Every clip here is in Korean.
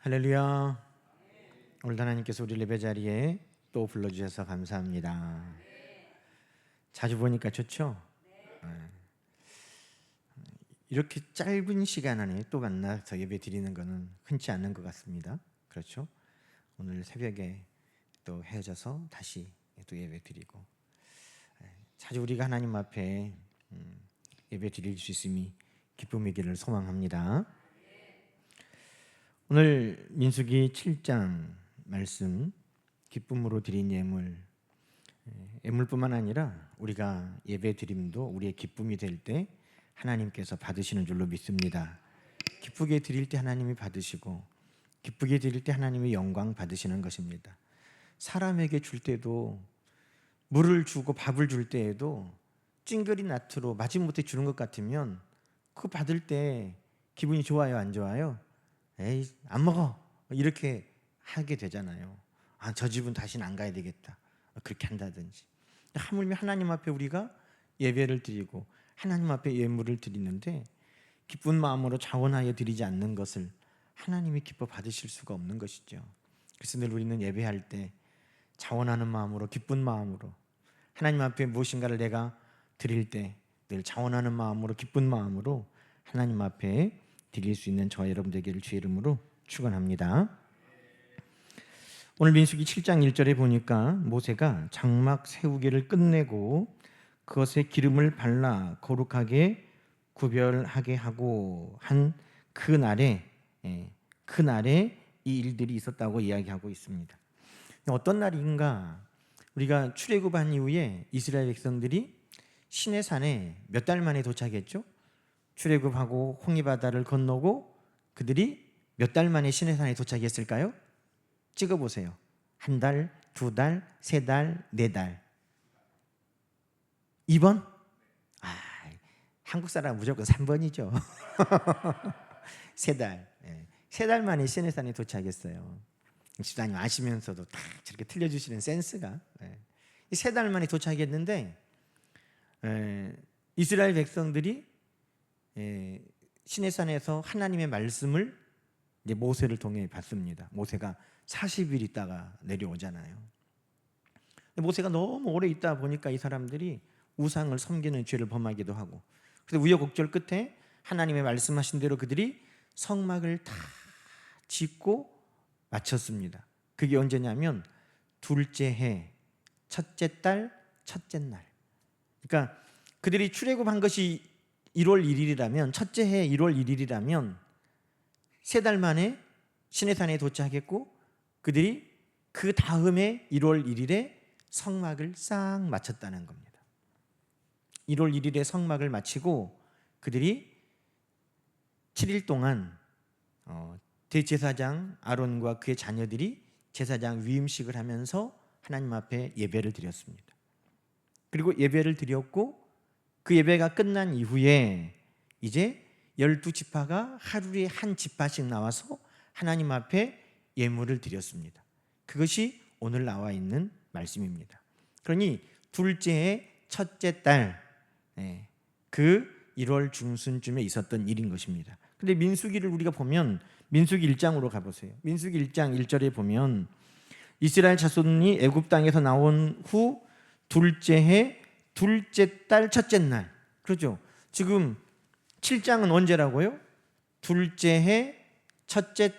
할렐루야. 오늘 하나님께서 우리 예배 자리에 또 불러주셔서 감사합니다. 자주 보니까 좋죠? 이렇게 짧은 시간 안에 또 만나서 예배 드리는 것은 흔치 않은 것 같습니다. 그렇죠? 오늘 새벽에 또 헤어져서 다시 또 예배 드리고, 자주 우리가 하나님 앞에 예배 드릴 수 있음이 기쁨이기를 소망합니다. 오늘 민수기 7장 말씀, 기쁨으로 드린 예물뿐만 아니라 우리가 예배 드림도 우리의 기쁨이 될 때 하나님께서 받으시는 줄로 믿습니다. 기쁘게 드릴 때 하나님이 받으시고, 기쁘게 드릴 때 하나님이 영광 받으시는 것입니다. 사람에게 줄 때도, 물을 주고 밥을 줄 때에도 찡그린 낫으로 마지못해 주는 것 같으면 그거 받을 때 기분이 좋아요, 안 좋아요? 에이, 안 먹어, 이렇게 하게 되잖아요. 저 집은 다시는 안 가야 되겠다, 그렇게 한다든지. 하물며 하나님 앞에 우리가 예배를 드리고 하나님 앞에 예물을 드리는데 기쁜 마음으로 자원하여 드리지 않는 것을 하나님이 기뻐 받으실 수가 없는 것이죠. 그래서 늘 우리는 예배할 때 자원하는 마음으로, 기쁜 마음으로, 하나님 앞에 무엇인가를 내가 드릴 때 늘 자원하는 마음으로, 기쁜 마음으로 하나님 앞에 드릴 수 있는 저와 여러분 되기를 주의 이름으로 축원합니다. 오늘 민수기 7장 1절에 보니까 모세가 장막 세우기를 끝내고 그것에 기름을 발라 거룩하게 구별하게 하고 한 그날에 이 일들이 있었다고 이야기하고 있습니다. 어떤 날인가? 우리가 출애굽한 이후에 이스라엘 백성들이 시내산에 몇 달 만에 도착했죠? 출애굽하고 홍해바다를 건너고 그들이 몇 달 만에 시내산에 도착했을까요? 찍어보세요. 한 달, 두 달, 세 달, 네 달. 2번? 한국 사람 무조건 3번이죠. 세 달. 세 달 만에 시내산에 도착했어요. 집사님 아시면서도 딱 저렇게 틀려주시는 센스가. 이 세 달 만에 도착했는데 이스라엘 백성들이 시내산에서 하나님의 말씀을 이제 모세를 통해 받습니다. 모세가 40일 있다가 내려오잖아요. 모세가 너무 오래 있다 보니까 이 사람들이 우상을 섬기는 죄를 범하기도 하고, 그래서 우여곡절 끝에 하나님의 말씀하신 대로 그들이 성막을 다 짓고 마쳤습니다. 그게 언제냐면 둘째 해 첫째 달 첫째 날. 그러니까 그들이 출애굽한 것이 1월 1일이라면, 첫째 해 1월 1일이라면 세 달 만에 시내산에 도착했고 그들이 그 다음에 1월 1일에 성막을 싹 마쳤다는 겁니다. 1월 1일에 성막을 마치고 그들이 7일 동안 대제사장 아론과 그의 자녀들이 제사장 위임식을 하면서 하나님 앞에 예배를 드렸습니다. 그리고 예배를 드렸고 그 예배가 끝난 이후에 이제 12지파가 하루에 한 지파씩 나와서 하나님 앞에 예물을 드렸습니다. 그것이 오늘 나와 있는 말씀입니다. 그러니 둘째 해 첫째 달, 그 1월 중순쯤에 있었던 일인 것입니다. 근데 민수기를 우리가 보면 민수기 1장으로 가보세요. 민수기 1장 1절에 보면 이스라엘 자손이 애굽 땅에서 나온 후 둘째 해 둘째 달 첫째 날. 그렇죠? 지금 7장은 언제라고요? 둘째 해 첫째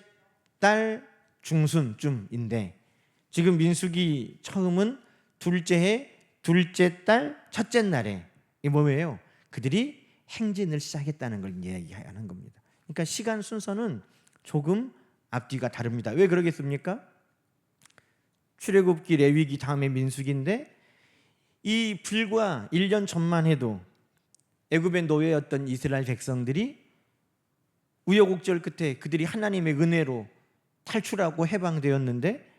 달 중순쯤인데 지금 민수기 처음은 둘째 해 둘째 달 첫째 날에 이게 뭐예요? 그들이 행진을 시작했다는 걸 이야기하는 겁니다. 그러니까 시간 순서는 조금 앞뒤가 다릅니다. 왜 그러겠습니까? 출애굽기, 레위기 다음에 민수기인데 이 불과 1년 전만 해도 애굽의 노예였던 이스라엘 백성들이 우여곡절 끝에 그들이 하나님의 은혜로 탈출하고 해방되었는데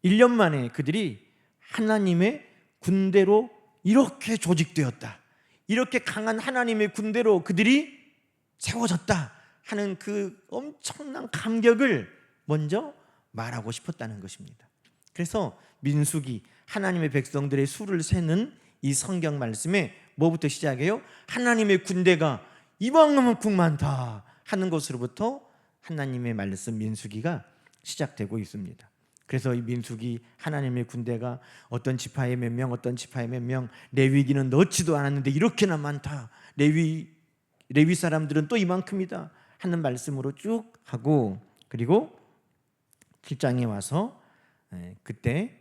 1년 만에 그들이 하나님의 군대로 이렇게 조직되었다, 이렇게 강한 하나님의 군대로 그들이 세워졌다 하는 그 엄청난 감격을 먼저 말하고 싶었다는 것입니다. 그래서 민수기, 하나님의 백성들의 수를 세는 이 성경 말씀에 뭐부터 시작해요? 하나님의 군대가 이만큼 많다 하는 것으로부터 하나님의 말씀 민수기가 시작되고 있습니다. 그래서 이 민수기 하나님의 군대가 어떤 지파에 몇 명, 어떤 지파에 몇 명, 레위기는 넣지도 않았는데 이렇게나 많다. 레위 사람들은 또 이만큼이다 하는 말씀으로 쭉 하고, 그리고 7장에 와서 그때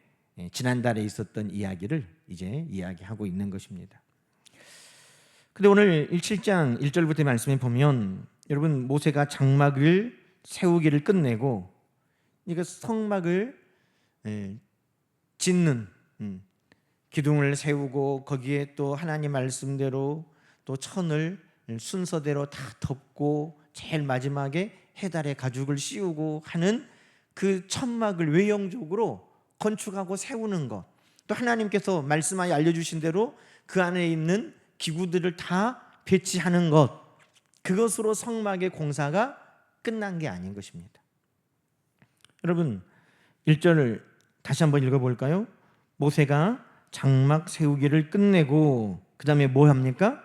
지난달에 있었던 이야기를 이제 이야기하고 있는 것입니다. 근데 오늘 7장 1절부터 말씀에 보면 여러분, 모세가 장막을 세우기를 끝내고 이거 성막을 짓는 기둥을 세우고 거기에 또 하나님 말씀대로 또 천을 순서대로 다 덮고 제일 마지막에 해달의 가죽을 씌우고 하는 그 천막을 외형적으로 건축하고 세우는 것, 또 하나님께서 말씀하여 알려주신 대로 그 안에 있는 기구들을 다 배치하는 것, 그것으로 성막의 공사가 끝난 게 아닌 것입니다. 여러분, 1절을 다시 한번 읽어볼까요? 모세가 장막 세우기를 끝내고 그 다음에 뭐 합니까?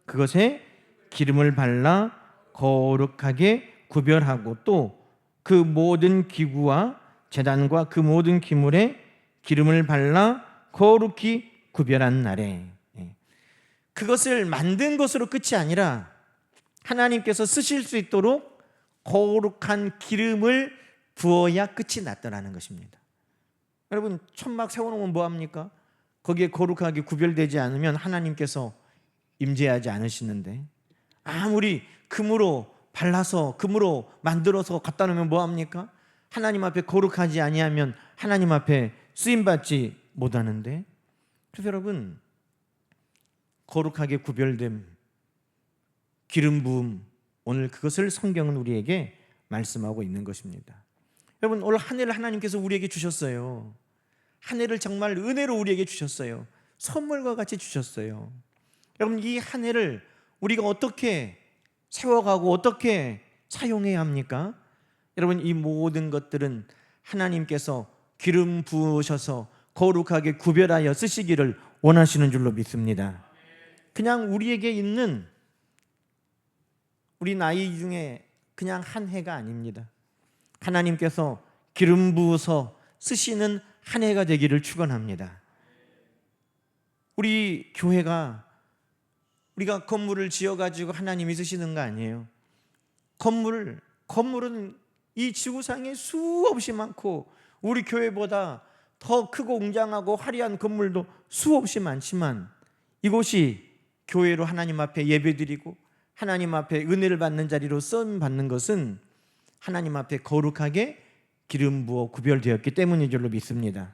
그것에 기름을 발라 거룩하게 구별하고 또 그 모든 기구와 제단과 그 모든 기물에 기름을 발라 거룩히 구별한 날에, 그것을 만든 것으로 끝이 아니라 하나님께서 쓰실 수 있도록 거룩한 기름을 부어야 끝이 났더라는 것입니다. 여러분, 천막 세워놓으면 뭐합니까? 거기에 거룩하게 구별되지 않으면 하나님께서 임재하지 않으시는데, 아무리 금으로 발라서 금으로 만들어서 갖다 놓으면 뭐합니까? 하나님 앞에 거룩하지 아니하면 하나님 앞에 쓰임받지 못하는데, 그래서 여러분, 거룩하게 구별됨, 기름 부음, 오늘 그것을 성경은 우리에게 말씀하고 있는 것입니다. 여러분, 올 한 해를 하나님께서 우리에게 주셨어요. 한 해를 정말 은혜로 우리에게 주셨어요. 선물과 같이 주셨어요. 여러분, 이 한 해를 우리가 어떻게 세워가고 어떻게 사용해야 합니까? 여러분, 이 모든 것들은 하나님께서 기름 부으셔서 거룩하게 구별하여 쓰시기를 원하시는 줄로 믿습니다. 그냥 우리에게 있는 우리 나이 중에 그냥 한 해가 아닙니다. 하나님께서 기름 부어서 쓰시는 한 해가 되기를 축원합니다. 우리 교회가 우리가 건물을 지어가지고 하나님이 쓰시는 거 아니에요. 건물은 이 지구상에 수없이 많고 우리 교회보다 더 크고 웅장하고 화려한 건물도 수없이 많지만 이곳이 교회로 하나님 앞에 예배드리고 하나님 앞에 은혜를 받는 자리로 쓰임 받는 것은 하나님 앞에 거룩하게 기름 부어 구별되었기 때문인 줄로 믿습니다.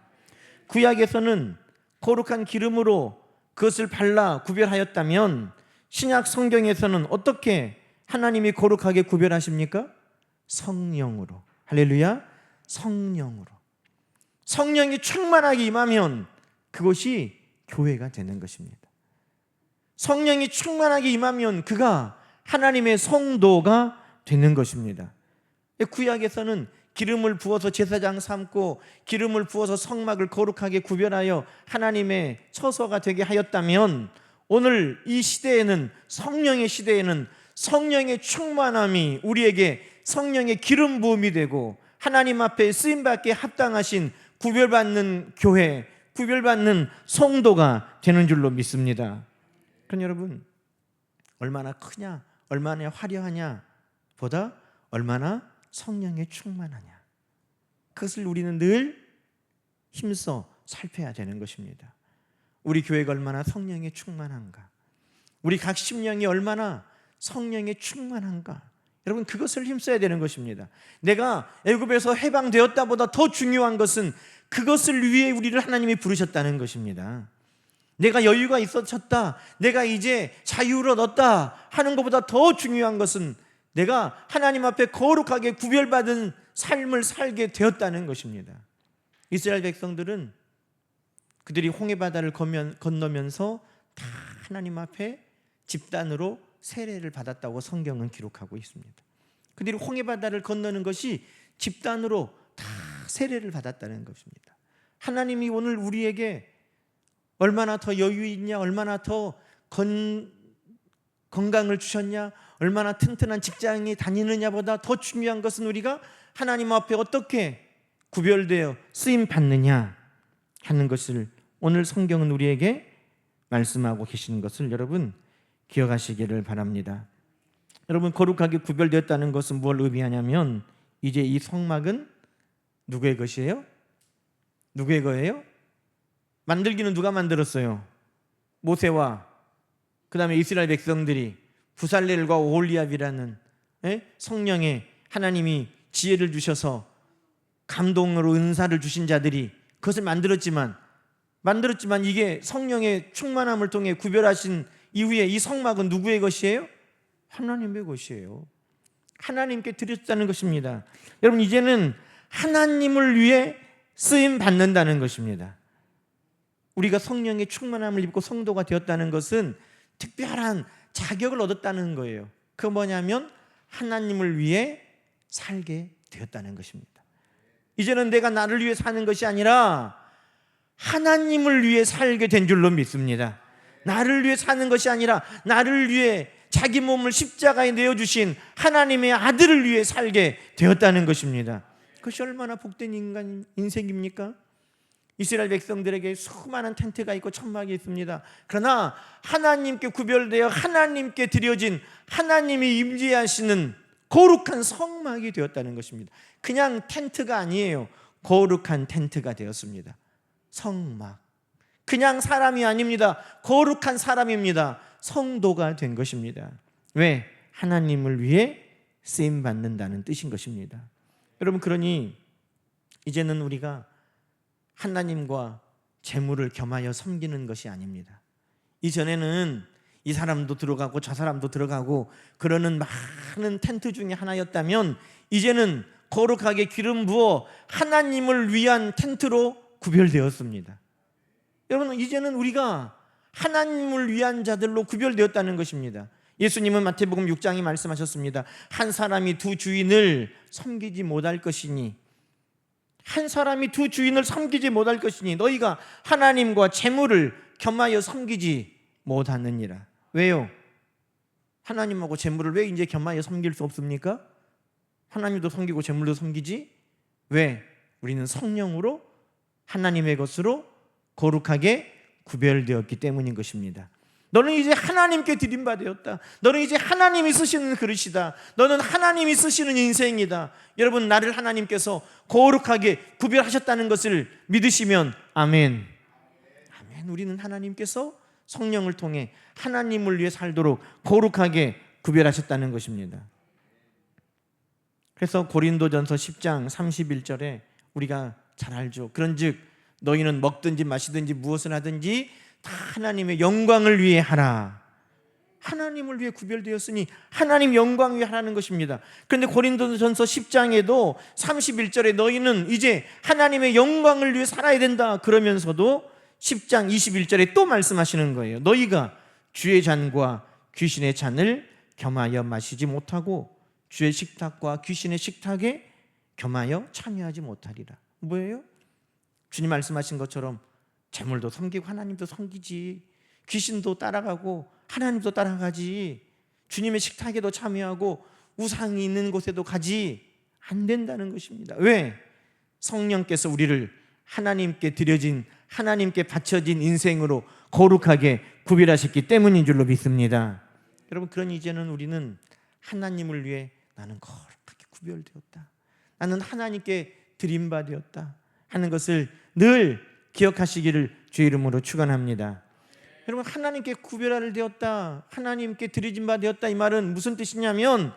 구약에서는 거룩한 기름으로 그것을 발라 구별하였다면 신약 성경에서는 어떻게 하나님이 거룩하게 구별하십니까? 성령으로. 할렐루야. 성령으로. 성령이 충만하게 임하면 그것이 교회가 되는 것입니다. 성령이 충만하게 임하면 그가 하나님의 성도가 되는 것입니다. 구약에서는 기름을 부어서 제사장 삼고 기름을 부어서 성막을 거룩하게 구별하여 하나님의 처소가 되게 하였다면 오늘 이 시대에는 성령의 시대에는 성령의 충만함이 우리에게 성령의 기름 부음이 되고 하나님 앞에 쓰임받기에 합당하신 구별받는 교회, 구별받는 성도가 되는 줄로 믿습니다. 그럼 여러분, 얼마나 크냐, 얼마나 화려하냐 보다 얼마나 성령에 충만하냐, 그것을 우리는 늘 힘써 살펴야 되는 것입니다. 우리 교회가 얼마나 성령에 충만한가, 우리 각 심령이 얼마나 성령에 충만한가, 여러분 그것을 힘써야 되는 것입니다. 내가 애굽에서 해방되었다 보다 더 중요한 것은 그것을 위해 우리를 하나님이 부르셨다는 것입니다. 내가 여유가 있어졌다, 내가 이제 자유를 얻었다 하는 것보다 더 중요한 것은 내가 하나님 앞에 거룩하게 구별받은 삶을 살게 되었다는 것입니다. 이스라엘 백성들은 그들이 홍해바다를 건너면서 다 하나님 앞에 집단으로 세례를 받았다고 성경은 기록하고 있습니다. 그들이 홍해바다를 건너는 것이 집단으로 다 세례를 받았다는 것입니다. 하나님이 오늘 우리에게 얼마나 더 여유 있냐, 얼마나 더 건강을 주셨냐, 얼마나 튼튼한 직장에 다니느냐보다 더 중요한 것은 우리가 하나님 앞에 어떻게 구별되어 쓰임 받느냐 하는 것을 오늘 성경은 우리에게 말씀하고 계시는 것을 여러분 기억하시기를 바랍니다. 여러분, 거룩하게 구별되었다는 것은 뭘 의미하냐면 이제 이 성막은 누구의 것이에요? 누구의 거예요? 만들기는 누가 만들었어요? 모세와 그 다음에 이스라엘 백성들이 부살렐과 오홀리압이라는 성령의 하나님이 지혜를 주셔서 감동으로 은사를 주신 자들이 그것을 만들었지만 이게 성령의 충만함을 통해 구별하신 이후에 이 성막은 누구의 것이에요? 하나님의 것이에요. 하나님께 드렸다는 것입니다. 여러분, 이제는 하나님을 위해 쓰임 받는다는 것입니다. 우리가 성령의 충만함을 입고 성도가 되었다는 것은 특별한 자격을 얻었다는 거예요. 그건 뭐냐면 하나님을 위해 살게 되었다는 것입니다. 이제는 내가 나를 위해 사는 것이 아니라 하나님을 위해 살게 된 줄로 믿습니다. 나를 위해 사는 것이 아니라 나를 위해 자기 몸을 십자가에 내어주신 하나님의 아들을 위해 살게 되었다는 것입니다. 그것이 얼마나 복된 인생입니까? 이스라엘 백성들에게 수많은 텐트가 있고 천막이 있습니다. 그러나 하나님께 구별되어 하나님께 드려진 하나님이 임재하시는 거룩한 성막이 되었다는 것입니다. 그냥 텐트가 아니에요. 거룩한 텐트가 되었습니다. 성막. 그냥 사람이 아닙니다. 거룩한 사람입니다. 성도가 된 것입니다. 왜? 하나님을 위해 쓰임 받는다는 뜻인 것입니다. 여러분, 그러니 이제는 우리가 하나님과 재물을 겸하여 섬기는 것이 아닙니다. 이전에는 이 사람도 들어가고 저 사람도 들어가고 그러는 많은 텐트 중에 하나였다면 이제는 거룩하게 기름 부어 하나님을 위한 텐트로 구별되었습니다. 여러분, 이제는 우리가 하나님을 위한 자들로 구별되었다는 것입니다. 예수님은 마태복음 6장에 말씀하셨습니다. 한 사람이 두 주인을 섬기지 못할 것이니 너희가 하나님과 재물을 겸하여 섬기지 못하느니라. 왜요? 하나님하고 재물을 왜 이제 겸하여 섬길 수 없습니까? 하나님도 섬기고 재물도 섬기지? 왜? 우리는 성령으로 하나님의 것으로 거룩하게 구별되었기 때문인 것입니다. 너는 이제 하나님께 드림바 되었다. 너는 이제 하나님이 쓰시는 그릇이다. 너는 하나님이 쓰시는 인생이다. 여러분, 나를 하나님께서 거룩하게 구별하셨다는 것을 믿으시면 아멘. 아멘. 우리는 하나님께서 성령을 통해 하나님을 위해 살도록 거룩하게 구별하셨다는 것입니다. 그래서 고린도전서 10장 31절에 우리가 잘 알죠. 그런즉 너희는 먹든지 마시든지 무엇을 하든지 다 하나님의 영광을 위해 하라. 하나님을 위해 구별되었으니 하나님 영광 위해 하라는 것입니다. 그런데 고린도전서 10장에도 31절에 너희는 이제 하나님의 영광을 위해 살아야 된다 그러면서도 10장 21절에 또 말씀하시는 거예요. 너희가 주의 잔과 귀신의 잔을 겸하여 마시지 못하고 주의 식탁과 귀신의 식탁에 겸하여 참여하지 못하리라. 뭐예요? 주님 말씀하신 것처럼 재물도 섬기고 하나님도 섬기지, 귀신도 따라가고 하나님도 따라가지, 주님의 식탁에도 참여하고 우상이 있는 곳에도 가지 안 된다는 것입니다. 왜? 성령께서 우리를 하나님께 드려진, 하나님께 바쳐진 인생으로 거룩하게 구별하셨기 때문인 줄로 믿습니다. 여러분, 그러니 이제는 우리는 하나님을 위해 나는 거룩하게 구별되었다, 나는 하나님께 드림받았다 하는 것을 늘 기억하시기를 주의 이름으로 축원합니다. 여러분, 하나님께 구별을 되었다, 하나님께 드려진 바 되었다, 이 말은 무슨 뜻이냐면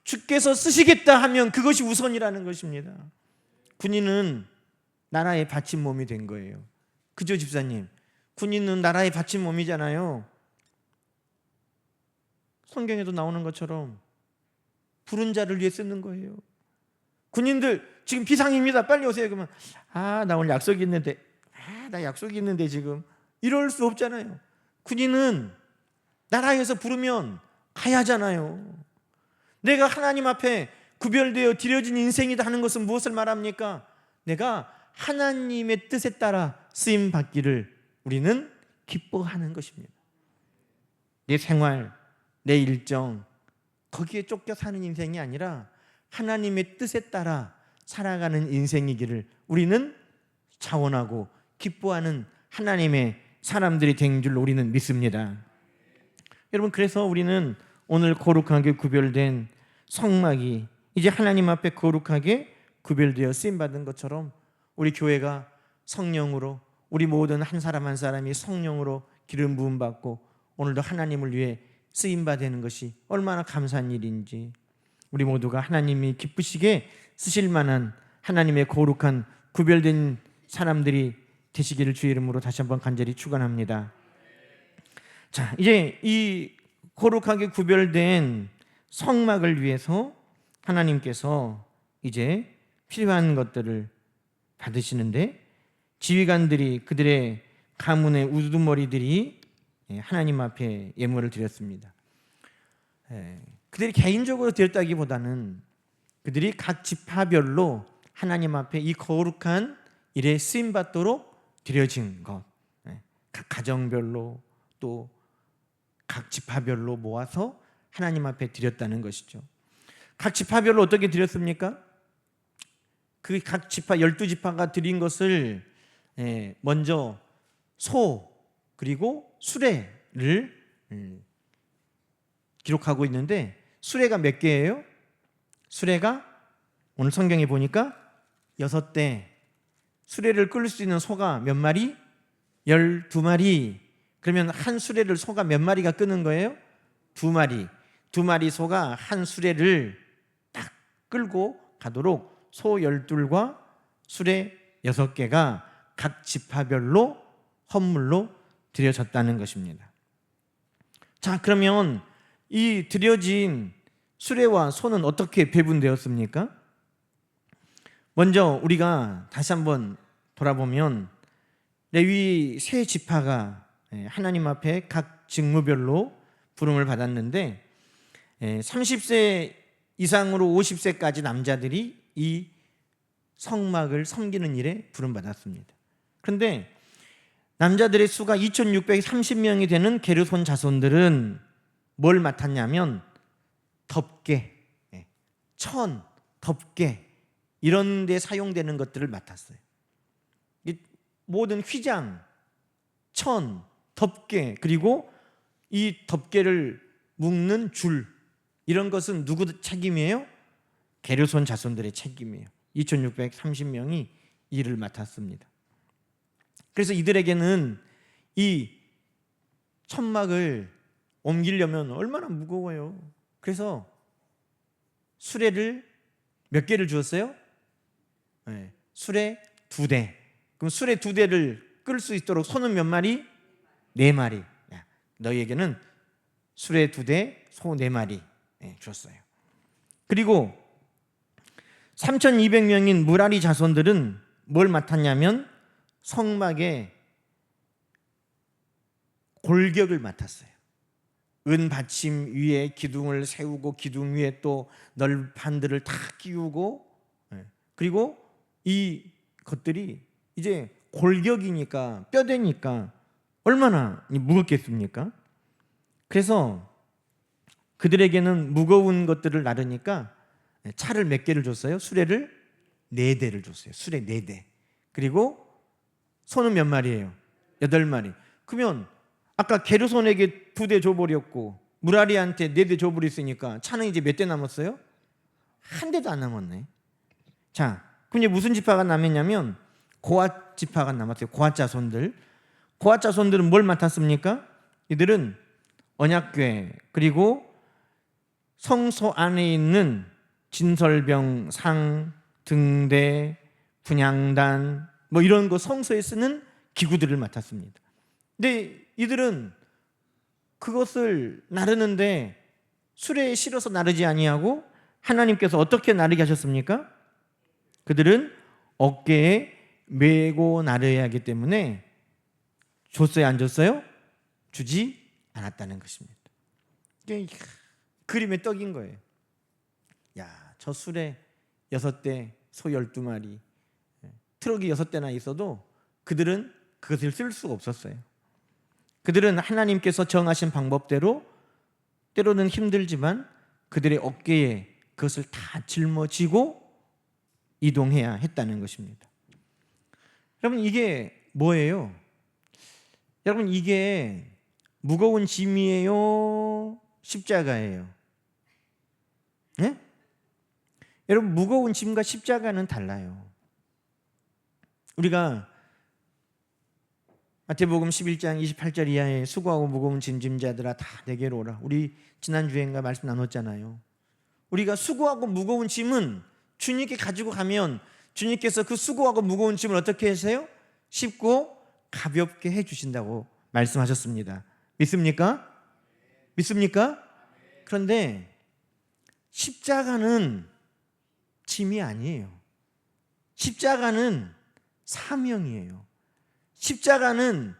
주께서 쓰시겠다 하면 그것이 우선이라는 것입니다. 군인은 나라의 바친 몸이 된 거예요. 그죠, 집사님? 군인은 나라의 바친 몸이잖아요. 성경에도 나오는 것처럼 부른 자를 위해 쓰는 거예요. 군인들 지금 비상입니다, 빨리 오세요. 그러면 나 오늘 약속이 있는데, 나 약속이 있는데 지금, 이럴 수 없잖아요. 군인은 나라에서 부르면 가야 하잖아요. 내가 하나님 앞에 구별되어 드려진 인생이다 하는 것은 무엇을 말합니까? 내가 하나님의 뜻에 따라 쓰임 받기를 우리는 기뻐하는 것입니다. 내 생활, 내 일정, 거기에 쫓겨 사는 인생이 아니라 하나님의 뜻에 따라 살아가는 인생이기를 우리는 자원하고 기뻐하는 하나님의 사람들이 된 줄 우리는 믿습니다. 여러분, 그래서 우리는 오늘 거룩하게 구별된 성막이 이제 하나님 앞에 거룩하게 구별되어 쓰임받은 것처럼 우리 교회가 성령으로, 우리 모든 한 사람 한 사람이 성령으로 기름 부음 받고 오늘도 하나님을 위해 쓰임받는 것이 얼마나 감사한 일인지, 우리 모두가 하나님이 기쁘시게 쓰실 만한 하나님의 거룩한 구별된 사람들이 되시기를 주의 이름으로 다시 한번 간절히 축원합니다. 자, 이제 이 거룩하게 구별된 성막을 위해서 하나님께서 이제 필요한 것들을 받으시는데, 지휘관들이 그들의 가문의 우두머리들이 하나님 앞에 예물을 드렸습니다. 그들이 개인적으로 드렸다기보다는 그들이 각 지파별로 하나님 앞에 이 거룩한 일에 쓰임받도록 드려진 것, 각 가정별로 또 각 지파별로 모아서 하나님 앞에 드렸다는 것이죠. 각 지파별로 어떻게 드렸습니까? 그 각 지파 12지파가 드린 것을 먼저 소 그리고 수레를 기록하고 있는데, 수레가 몇 개예요? 수레가 오늘 성경에 보니까 6대. 수레를 끌 수 있는 소가 몇 마리? 12마리. 그러면 한 수레를 소가 몇 마리가 끄는 거예요? 2마리. 2마리 소가 한 수레를 딱 끌고 가도록 소 12과 수레 6개가 각 지파별로 헌물로 드려졌다는 것입니다. 자, 그러면 이 드려진 수레와 소는 어떻게 배분되었습니까? 먼저 우리가 다시 한번 돌아보면 레위 세 지파가 하나님 앞에 각 직무별로 부름을 받았는데, 30세 이상으로 50세까지 남자들이 이 성막을 섬기는 일에 부름받았습니다. 그런데 남자들의 수가 2630명이 되는 게르손 자손들은 뭘 맡았냐면 덮개, 천, 덮개 이런 데 사용되는 것들을 맡았어요. 모든 휘장, 천, 덮개, 그리고 이 덮개를 묶는 줄, 이런 것은 누구 책임이에요? 게르손 자손들의 책임이에요. 2630명이 일을 맡았습니다. 그래서 이들에게는 이 천막을 옮기려면 얼마나 무거워요. 그래서 수레를 몇 개를 주었어요? 수레 2대. 그럼 수레 2대를 끌 수 있도록 소는 몇 마리? 4마리. 너희에게는 수레 2대, 소 4마리 줬어요. 그리고 3200명인 무라리 자손들은 뭘 맡았냐면 성막의 골격을 맡았어요. 은 받침 위에 기둥을 세우고 기둥 위에 또 널판들을 다 끼우고, 그리고 이 것들이 이제 골격이니까 뼈대니까 얼마나 무겁겠습니까? 그래서 그들에게는 무거운 것들을 나르니까 차를 몇 개를 줬어요? 수레를 4대를 줬어요. 수레 4대. 그리고 소는 몇 마리예요? 8마리. 그러면 아까 게르손에게 2대 줘버렸고 무라리한테 4대 줘버렸으니까 차는 이제 몇 대 남았어요? 한 대도 안 남았네. 자, 그럼 이제 무슨 지파가 남았냐면 고앗 지파가 남았어요. 고앗 자손들. 고앗 자손들은 뭘 맡았습니까? 이들은 언약궤, 그리고 성소 안에 있는 진설병, 상, 등대, 분향단 뭐 이런 거 성소에 쓰는 기구들을 맡았습니다. 근데 이들은 그것을 나르는데 수레에 실어서 나르지 아니하고 하나님께서 어떻게 나르게 하셨습니까? 그들은 어깨에 메고 나르야 하기 때문에 줬어요, 안 줬어요? 주지 않았다는 것입니다. 이게 그림의 떡인 거예요. 야, 저 수레 6대, 소 12마리, 트럭이 6대나 있어도 그들은 그것을 쓸 수가 없었어요. 그들은 하나님께서 정하신 방법대로 때로는 힘들지만 그들의 어깨에 그것을 다 짊어지고 이동해야 했다는 것입니다. 여러분, 이게 뭐예요? 여러분, 이게 무거운 짐이에요? 십자가예요? 네? 여러분, 무거운 짐과 십자가는 달라요. 우리가 마태복음 11장 28절 이하에 수고하고 무거운 짐자들아 다 내게로 오라. 우리 지난주에인가 말씀 나눴잖아요. 우리가 수고하고 무거운 짐은 주님께 가지고 가면 주님께서 그 수고하고 무거운 짐을 어떻게 하세요? 쉽고 가볍게 해주신다고 말씀하셨습니다. 믿습니까? 믿습니까? 그런데 십자가는 짐이 아니에요. 십자가는 사명이에요. 십자가는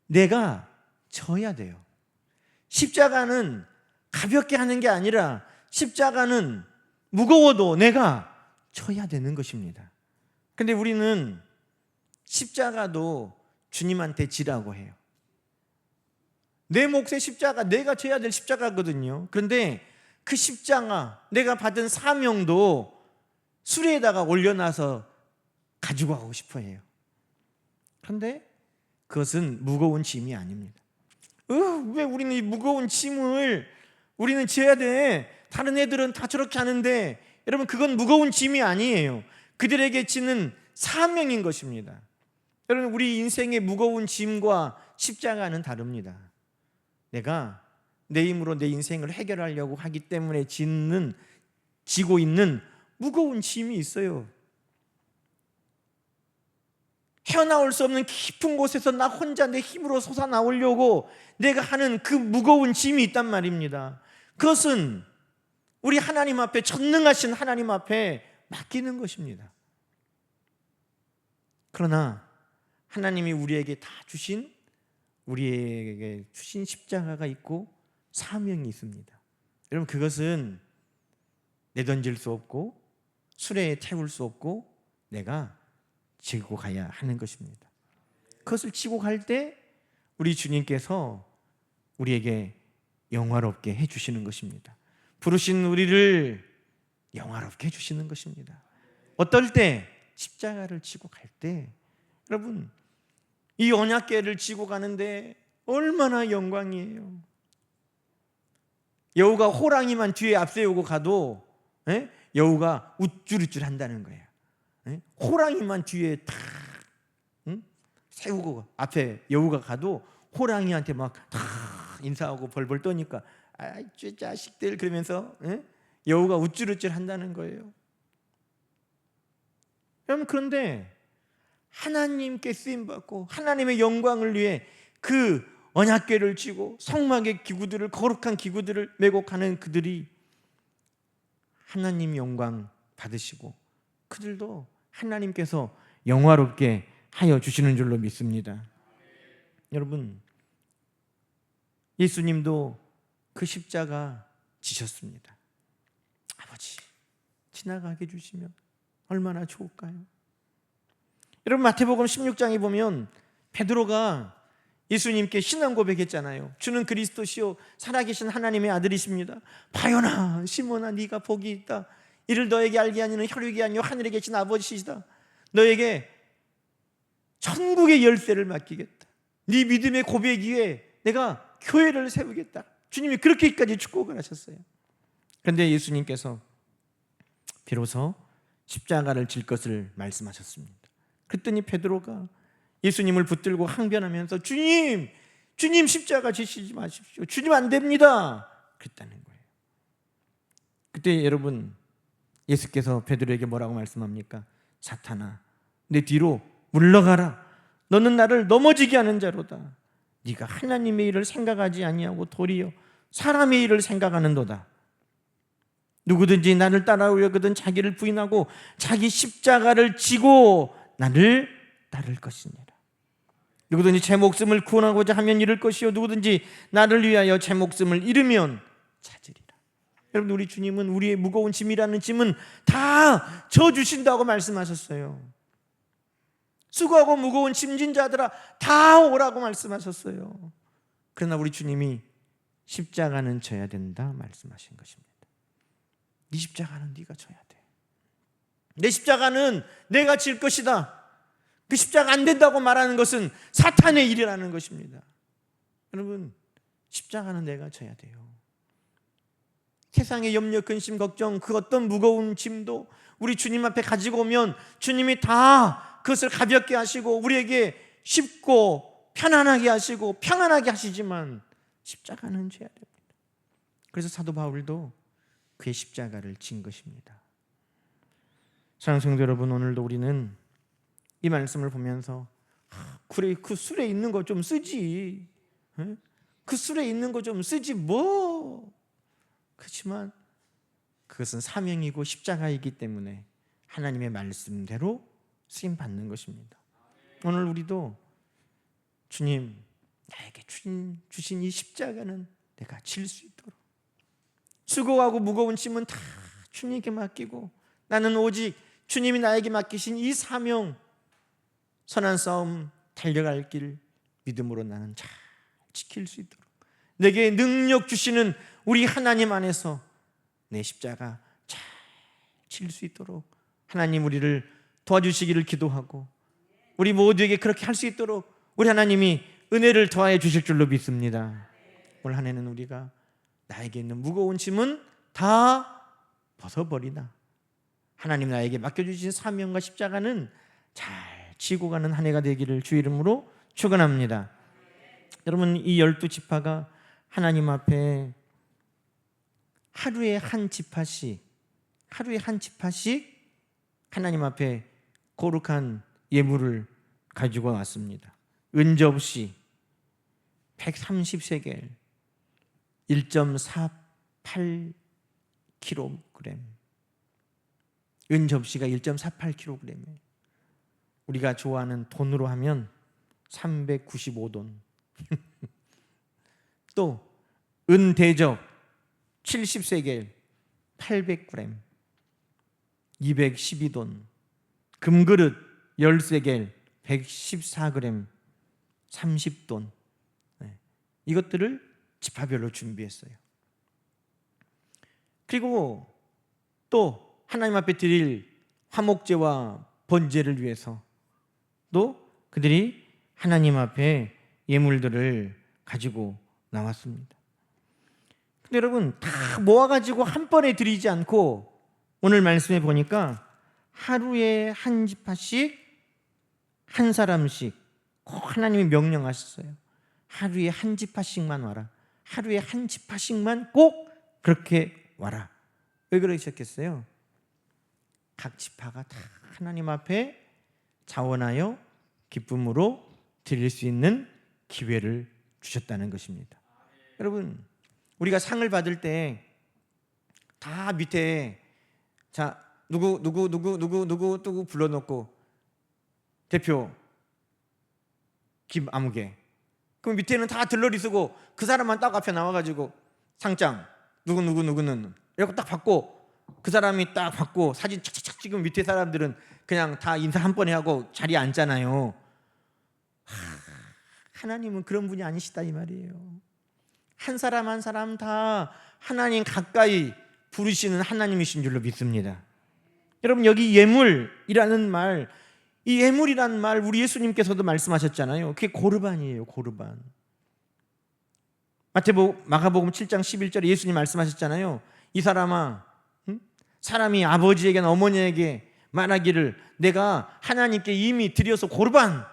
내가 져야 돼요. 십자가는 가볍게 하는 게 아니라 십자가는 무거워도 내가 져야 되는 것입니다. 근데 우리는 십자가도 주님한테 지라고 해요. 내 몫의 십자가, 내가 져야 될 십자가거든요. 그런데 그 십자가, 내가 받은 사명도 수레에다가 올려놔서 가지고 가고 싶어 해요. 그런데 그것은 무거운 짐이 아닙니다. 왜 우리는 이 무거운 짐을 우리는 져야 돼? 다른 애들은 다 저렇게 하는데, 여러분, 그건 무거운 짐이 아니에요. 그들에게 지는 사명인 것입니다. 여러분, 우리 인생의 무거운 짐과 십자가는 다릅니다. 내가 내 힘으로 내 인생을 해결하려고 하기 때문에 지고 있는 무거운 짐이 있어요. 헤어나올 수 없는 깊은 곳에서 나 혼자 내 힘으로 솟아나오려고 내가 하는 그 무거운 짐이 있단 말입니다. 그것은 우리 하나님 앞에, 전능하신 하나님 앞에 맡기는 것입니다. 그러나 하나님이 우리에게 우리에게 주신 십자가가 있고 사명이 있습니다. 여러분, 그것은 내던질 수 없고 수레에 태울 수 없고 내가 지고 가야 하는 것입니다. 그것을 지고 갈 때 우리 주님께서 우리에게 영화롭게 해주시는 것입니다. 부르신 우리를 영화롭게 해주시는 것입니다. 어떨 때? 십자가를 지고 갈 때. 여러분, 이 언약궤를 지고 가는데 얼마나 영광이에요. 여우가 호랑이만 뒤에 앞세우고 가도 여우가 우쭐우쭐 한다는 거예요. 호랑이만 뒤에 탁 세우고 앞에 여우가 가도 호랑이한테 막 탁 인사하고 벌벌 떠니까 아이 자식들 그러면서 여우가 우쭐우쭐 한다는 거예요. 여러분, 그런데 하나님께 쓰임받고 하나님의 영광을 위해 그 언약궤를 쥐고 성막의 기구들을, 거룩한 기구들을 메고 가는 그들이 하나님 영광 받으시고 그들도 하나님께서 영화롭게 하여 주시는 줄로 믿습니다. 여러분, 예수님도 그 십자가 지셨습니다. 아버지, 지나가게 해주시면 얼마나 좋을까요? 여러분, 마태복음 16장에 보면 베드로가 예수님께 신앙 고백했잖아요. 주는 그리스도시요 살아계신 하나님의 아들이십니다. 바요나 시몬아, 네가 복이 있다. 이를 너에게 알게 하니는 혈육이 아니요 하늘에 계신 아버지시다. 너에게 천국의 열쇠를 맡기겠다. 네 믿음의 고백 위에 내가 교회를 세우겠다. 주님이 그렇게까지 축복을 하셨어요. 그런데 예수님께서 비로소 십자가를 질 것을 말씀하셨습니다. 그랬더니 베드로가 예수님을 붙들고 항변하면서 주님 십자가 지시지 마십시오. 주님 안 됩니다. 그랬다는 거예요. 그때 여러분, 예수께서 베드로에게 뭐라고 말씀합니까? 사탄아, 내 뒤로 물러가라. 너는 나를 넘어지게 하는 자로다. 네가 하나님의 일을 생각하지 아니하고 도리어 사람의 일을 생각하는도다. 누구든지 나를 따라오려거든 자기를 부인하고 자기 십자가를 지고 나를 따를 것이니라. 누구든지 제 목숨을 구원하고자 하면 잃을 것이요 누구든지 나를 위하여 제 목숨을 잃으면 찾으리라. 여러분, 우리 주님은 우리의 무거운 짐이라는 짐은 다 져주신다고 말씀하셨어요. 수고하고 무거운 짐진 자들아 다 오라고 말씀하셨어요. 그러나 우리 주님이 십자가는 져야 된다 말씀하신 것입니다. 네 십자가는 네가 져야 돼. 내 십자가는 내가 질 것이다. 그 십자가 안 된다고 말하는 것은 사탄의 일이라는 것입니다. 여러분, 십자가는 내가 져야 돼요. 세상의 염려, 근심, 걱정, 그 어떤 무거운 짐도 우리 주님 앞에 가지고 오면 주님이 다 그것을 가볍게 하시고 우리에게 쉽고 편안하게 하시고 평안하게 하시지만 십자가는 져야 됩니다. 그래서 사도 바울도 그의 십자가를 진 것입니다. 사랑하는 성도 여러분, 오늘도 우리는 이 말씀을 보면서 그래, 그 술에 있는 거 좀 쓰지, 그 술에 있는 거 좀 쓰지 뭐. 그렇지만 그것은 사명이고 십자가이기 때문에 하나님의 말씀대로 쓰임받는 것입니다. 오늘 우리도 주님, 나에게 주신 이 십자가는 내가 질 수 있도록, 수고하고 무거운 짐은 다 주님께 맡기고 나는 오직 주님이 나에게 맡기신 이 사명, 선한 싸움 달려갈 길 믿음으로 나는 잘 지킬 수 있도록, 내게 능력 주시는 우리 하나님 안에서 내 십자가 잘 질 수 있도록 하나님 우리를 도와주시기를 기도하고, 우리 모두에게 그렇게 할 수 있도록 우리 하나님이 은혜를 더하여 주실 줄로 믿습니다. 올 한 해는 우리가 나에게 있는 무거운 짐은 다 벗어버리나 하나님 나에게 맡겨주신 사명과 십자가는 잘 지고 가는 한 해가 되기를 주 이름으로 축원합니다. 여러분, 이 12지파가 하나님 앞에 하루에 한 지파씩 하나님 앞에 거룩한 예물을 가지고 왔습니다. 은접시 130세겔 1.48kg, 은접시가 1.48kg이에요. 우리가 좋아하는 돈으로 하면 395돈. 또 은대접 70세겔 800g 212돈, 금그릇 10세겔 114g 30돈. 이것들을 지파별로 준비했어요. 그리고 또 하나님 앞에 드릴 화목제와 번제를 위해서 또 그들이 하나님 앞에 예물들을 가지고 나왔습니다. 근데 여러분, 다 모아가지고 한 번에 드리지 않고 오늘 말씀에 보니까 하루에 한 지파씩 한 사람씩 꼭 하나님이 명령하셨어요. 하루에 한 지파씩만 와라. 하루에 한 지파씩만 꼭 그렇게 와라. 왜 그러셨겠어요? 각 지파가 다 하나님 앞에 자원하여 기쁨으로 드릴 수 있는 기회를 주셨다는 것입니다. 여러분, 우리가 상을 받을 때 다 밑에 자 누구 불러놓고 대표 김아무개, 그럼 밑에는 다 들러리 쓰고 그 사람만 딱 앞에 나와가지고 상장 누구는 이렇게 딱 받고 그 사람이 딱 받고 사진 착착착 찍으면 밑에 사람들은 그냥 다 인사 한 번에 하고 자리에 앉잖아요. 하나님은 그런 분이 아니시다 이 말이에요. 한 사람 한 사람 다 하나님 가까이 부르시는 하나님이신 줄로 믿습니다. 여러분, 여기 예물이라는 말, 이 예물이라는 말 우리 예수님께서도 말씀하셨잖아요. 그게 고르반이에요. 고르반. 마가복음 7장 11절에 예수님 말씀하셨잖아요. 이 사람아, 사람이 아버지에게나 어머니에게 말하기를 내가 하나님께 이미 드려서 고르반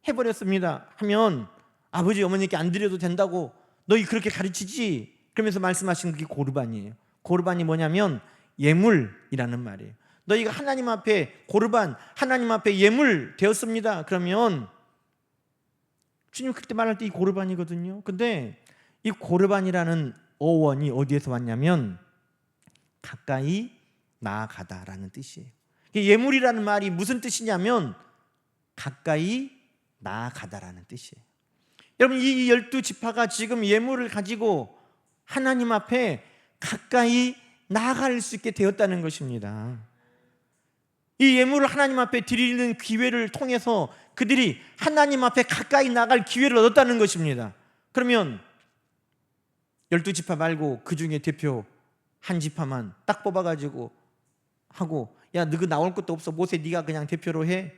해버렸습니다 하면 아버지 어머니께 안 드려도 된다고 너희 그렇게 가르치지? 그러면서 말씀하신 그게 고르반이에요. 고르반이 뭐냐면 예물이라는 말이에요. 너희가 하나님 앞에 고르반, 하나님 앞에 예물 되었습니다. 그러면 주님 그때 말할 때 이 고르반이거든요. 근데 이 고르반이라는 어원이 어디에서 왔냐면 가까이 나아가다라는 뜻이에요. 예물이라는 말이 무슨 뜻이냐면 가까이 나아가다라는 뜻이에요. 여러분, 이 12지파가 지금 예물을 가지고 하나님 앞에 가까이 나아갈 수 있게 되었다는 것입니다. 이 예물을 하나님 앞에 드리는 기회를 통해서 그들이 하나님 앞에 가까이 나갈 기회를 얻었다는 것입니다. 그러면 12지파 말고 그 중에 대표 한 지파만 딱 뽑아가지고 하고, 야 너그 나올 것도 없어, 모세 네가 그냥 대표로 해.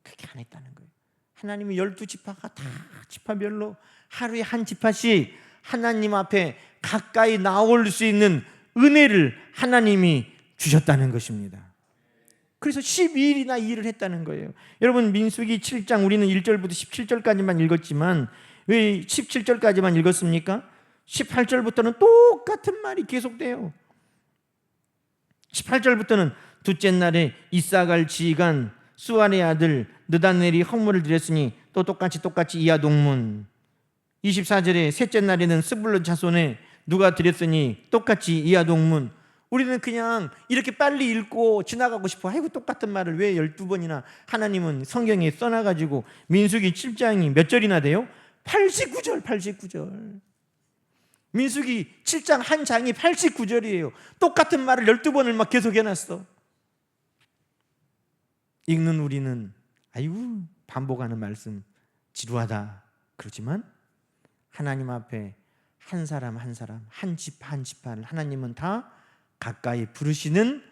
그렇게 안 했다는 거예요. 하나님이 12지파가 다 지파별로 하루에 한 지파씩 하나님 앞에 가까이 나올 수 있는 은혜를 하나님이 주셨다는 것입니다. 그래서 12일이나 이 일을 했다는 거예요. 여러분, 민수기 7장 우리는 1절부터 17절까지만 읽었지만 왜 17절까지만 읽었습니까? 18절부터는 똑같은 말이 계속돼요. 18절부터는 둘째 날에 이사갈 지휘관 수알의 아들 느다넬이 헌물을 드렸으니 또 똑같이 이하 동문. 24절에 셋째 날에는 스불론 자손에 누가 드렸으니 똑같이 이하 동문. 우리는 그냥 이렇게 빨리 읽고 지나가고 싶어. 아이고 똑같은 말을 왜 12번이나 하나님은 성경에 써놔가지고. 민수기 7장이 몇 절이나 돼요? 89절. 민수기 7장 한 장이 89절이에요 똑같은 말을 12번을 막 계속 해놨어. 읽는 우리는 아이고 반복하는 말씀 지루하다 그러지만 하나님 앞에 한 사람 한 지파 한 지파를 하나님은 다 가까이 부르시는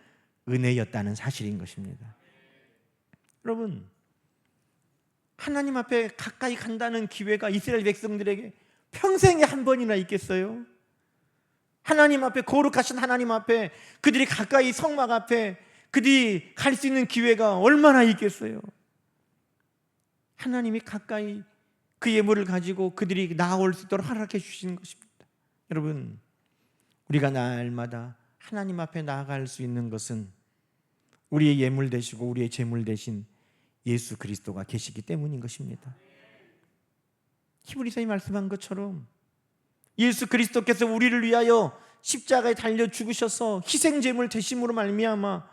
은혜였다는 사실인 것입니다. 여러분, 하나님 앞에 가까이 간다는 기회가 이스라엘 백성들에게 평생에 한 번이나 있겠어요? 하나님 앞에, 거룩하신 하나님 앞에, 그들이 가까이 성막 앞에 그들이 갈 수 있는 기회가 얼마나 있겠어요? 하나님이 가까이 그 예물을 가지고 그들이 나아올 수 있도록 허락해 주시는 것입니다. 여러분, 우리가 날마다 하나님 앞에 나아갈 수 있는 것은 우리의 예물 되시고 우리의 제물 되신 예수 그리스도가 계시기 때문인 것입니다. 히브리서에 말씀한 것처럼 예수 그리스도께서 우리를 위하여 십자가에 달려 죽으셔서 희생제물 되심으로 말미암아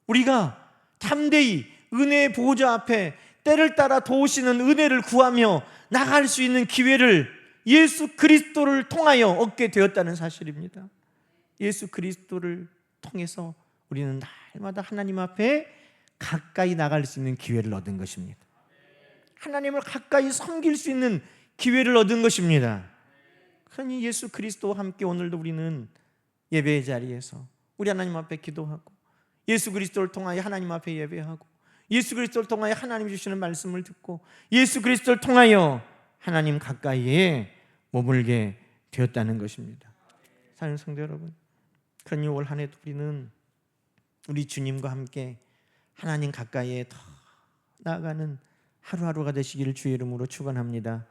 우리가 담대히 은혜의 보호자 앞에 때를 따라 도우시는 은혜를 구하며 나갈 수 있는 기회를 예수 그리스도를 통하여 얻게 되었다는 사실입니다. 예수 그리스도를 통해서 우리는 날마다 하나님 앞에 가까이 나갈 수 있는 기회를 얻은 것입니다. 하나님을 가까이 섬길 수 있는 기회를 얻은 것입니다. 그러니 예수 그리스도와 함께 오늘도 우리는 예배의 자리에서 우리 하나님 앞에 기도하고 예수 그리스도를 통하여 하나님 앞에 예배하고 예수 그리스도를 통하여 하나님 주시는 말씀을 듣고 예수 그리스도를 통하여 하나님 가까이에 머물게 되었다는 것입니다. 사랑하는 성도 여러분, 그러니 올 한 해도 우리는 우리 주님과 함께 하나님 가까이에 더 나아가는 하루하루가 되시기를 주의 이름으로 축원합니다.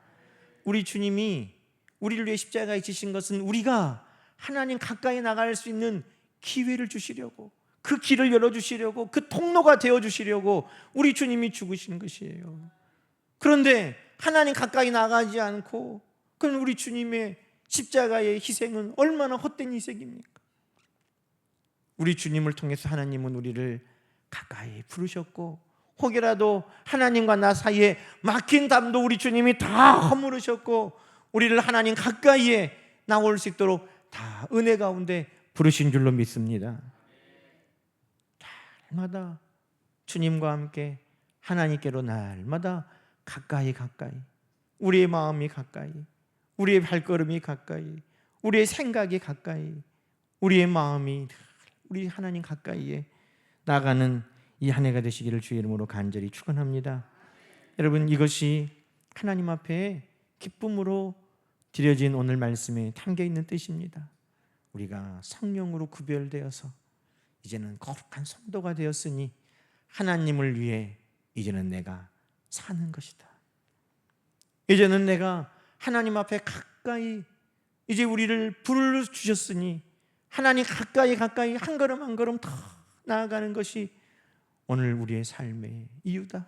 우리 주님이 우리를 위해 십자가에 지신 것은 우리가 하나님 가까이 나갈 수 있는 기회를 주시려고, 그 길을 열어주시려고, 그 통로가 되어주시려고 우리 주님이 죽으신 것이에요. 그런데 하나님 가까이 나가지 않고 그럼 우리 주님의 십자가의 희생은 얼마나 헛된 희생입니까? 우리 주님을 통해서 하나님은 우리를 가까이 부르셨고 혹이라도 하나님과 나 사이에 막힌 담도 우리 주님이 다 허물으셨고 우리를 하나님 가까이에 나올 수 있도록 다 은혜 가운데 부르신 줄로 믿습니다. 날마다 주님과 함께 하나님께로 날마다 가까이 우리의 마음이 가까이, 우리의 발걸음이 가까이, 우리의 생각이 가까이, 우리의 마음이 우리 하나님 가까이에 나가는 이 한 해가 되시기를 주의 이름으로 간절히 축원합니다. 여러분, 이것이 하나님 앞에 기쁨으로 드려진 오늘 말씀에 담겨 있는 뜻입니다. 우리가 성령으로 구별되어서 이제는 거룩한 성도가 되었으니 하나님을 위해 이제는 내가 사는 것이다. 이제는 내가 하나님 앞에 가까이 이제 우리를 부르주셨으니 하나님 가까이 한 걸음 한 걸음 더 나아가는 것이 오늘 우리의 삶의 이유다.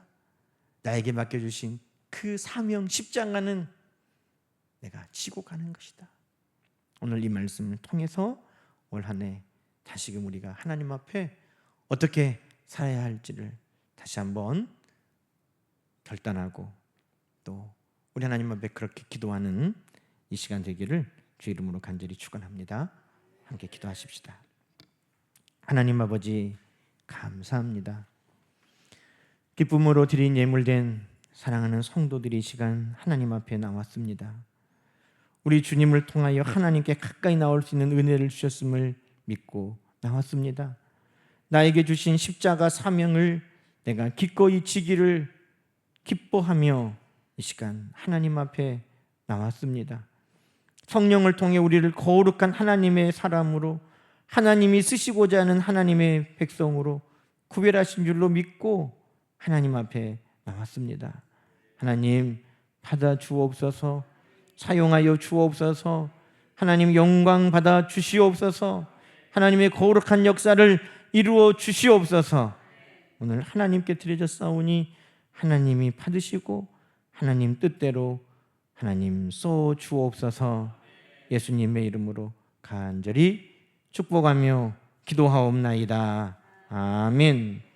나에게 맡겨주신 그 사명 십자가는 내가 지고 가는 것이다. 오늘 이 말씀을 통해서 올 한 해 다시금 우리가 하나님 앞에 어떻게 살아야 할지를 다시 한번 결단하고 또 우리 하나님 앞에 그렇게 기도하는 이 시간 되기를 주 이름으로 간절히 축원합니다. 함께 기도하십시다. 하나님 아버지 감사합니다. 기쁨으로 드린 예물된 사랑하는 성도들이 이 시간 하나님 앞에 나왔습니다. 우리 주님을 통하여 하나님께 가까이 나올 수 있는 은혜를 주셨음을 믿고 나왔습니다. 나에게 주신 십자가 사명을 내가 기꺼이 지기를 기뻐하며 이 시간 하나님 앞에 나왔습니다. 성령을 통해 우리를 거룩한 하나님의 사람으로, 하나님이 쓰시고자 하는 하나님의 백성으로 구별하신 줄로 믿고 하나님 앞에 나왔습니다. 하나님 받아 주옵소서, 사용하여 주옵소서, 하나님 영광 받아 주시옵소서, 하나님의 거룩한 역사를 이루어 주시옵소서. 오늘 하나님께 드려졌사오니 하나님이 받으시고 하나님 뜻대로 하나님 써 주옵소서. 예수님의 이름으로 간절히 축복하며 기도하옵나이다. 아멘.